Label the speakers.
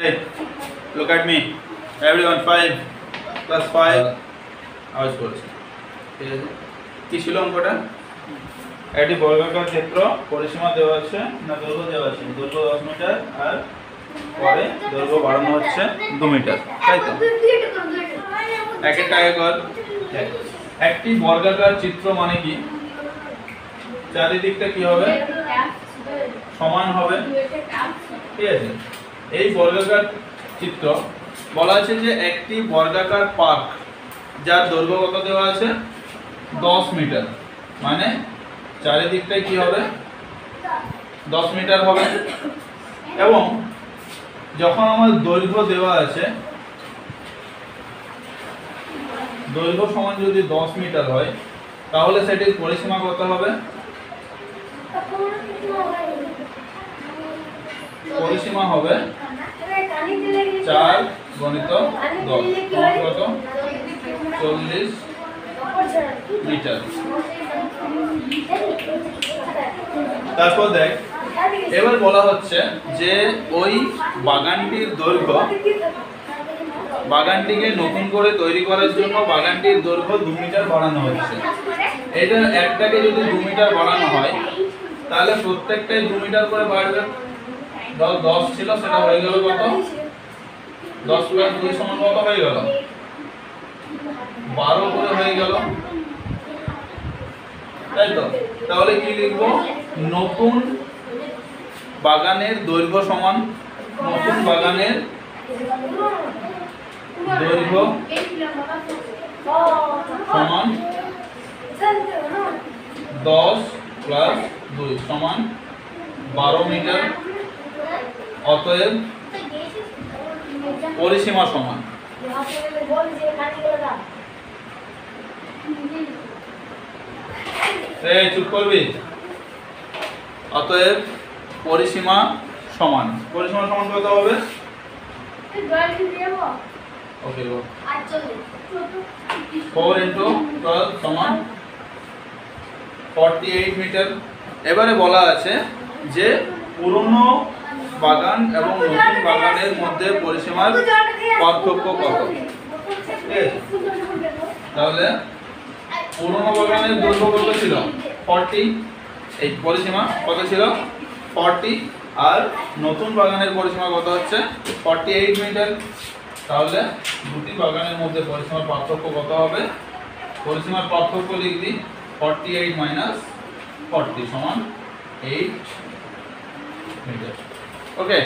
Speaker 1: Hey, look at me. Everyone, 5 plus 5. আওয়াজ করছে। ঠিক আছে, কি ছিল অঙ্কটা? একটি বর্গাকার ক্ষেত্র, পরিসীমা দেওয়া আছে না দৈর্ঘ্য দেওয়া আছে, দৈর্ঘ্য 10 মিটার আর পরে দৈর্ঘ্য বাড়ানো হচ্ছে 2 মিটার, তাই তো? একটা কর। একটি বর্গাকার চিত্র মানে কি? চারিদিকটা কি হবে? সমান হবে, ঠিক আছে? এই বর্গাকার চিত্র বলা আছে যে একটি বর্গাকার পার্ক যার দৈর্ঘ্য কত দেওয়া আছে? 10 মিটার, মানে চারিদিকটাই কি হবে? 10 মিটার হবে। এবং যখন আমার দৈর্ঘ্য দেওয়া আছে, দৈর্ঘ্য সমান যদি 10 মিটার হয়, তাহলে সেটির পরিসীমা কত হবে? পরিসীমা হবে 4 গুণিত 10 সমান কত? 40 মিটার। তারপর দেখ, এবার বলা হচ্ছে যে ওই বাগানটির দৈর্ঘ্য, বাগানটিকে নতুন করে তৈরি করার জন্য বাগানটির দৈর্ঘ্য 2 মিটার বাড়ানো হচ্ছে। এটা একটাকে যদি 2 মিটার বাড়ানো হয়, তাহলে প্রত্যেকটাই 2 মিটার করে বাড়বে। 10 ছিল, সেটা হয়ে গেল কত? 10 প্লাস 2 সমান কত হয়ে গেল? 12 করে হয়ে গেল, তাই তো? তাহলে কি লিখব? নতুন বাগানের দৈর্ঘ্য সমান, নতুন বাগানের দৈর্ঘ্য সমান 10 প্লাস 2 সমান 12 মিটার। অতএব পরিসীমা সমান, চুপ করবি? অতএব পরিসীমা সমান, পরিসীমা সমান কত হবে? ওকে, 4 into 12 সমান 48 মিটার। এবারে বলা আছে যে পুরনো বাগান এবং নতুন বাগানের মধ্যে পরিসীমার পার্থক্য কত? তাহলে পুরনো বাগানের দৈর্ঘ্য কত ছিল? 40, এই পরিসীমা কত ছিল? 40, আর নতুন বাগানের পরিসীমা কত হচ্ছে? 48 মিটার। তাহলে দুটি বাগানের মধ্যে পরিসীমার পার্থক্য কত হবে? পরিসীমার পার্থক্য লিখবি 48 মাইনাস 40 সমান 8 মিটার। ওকে।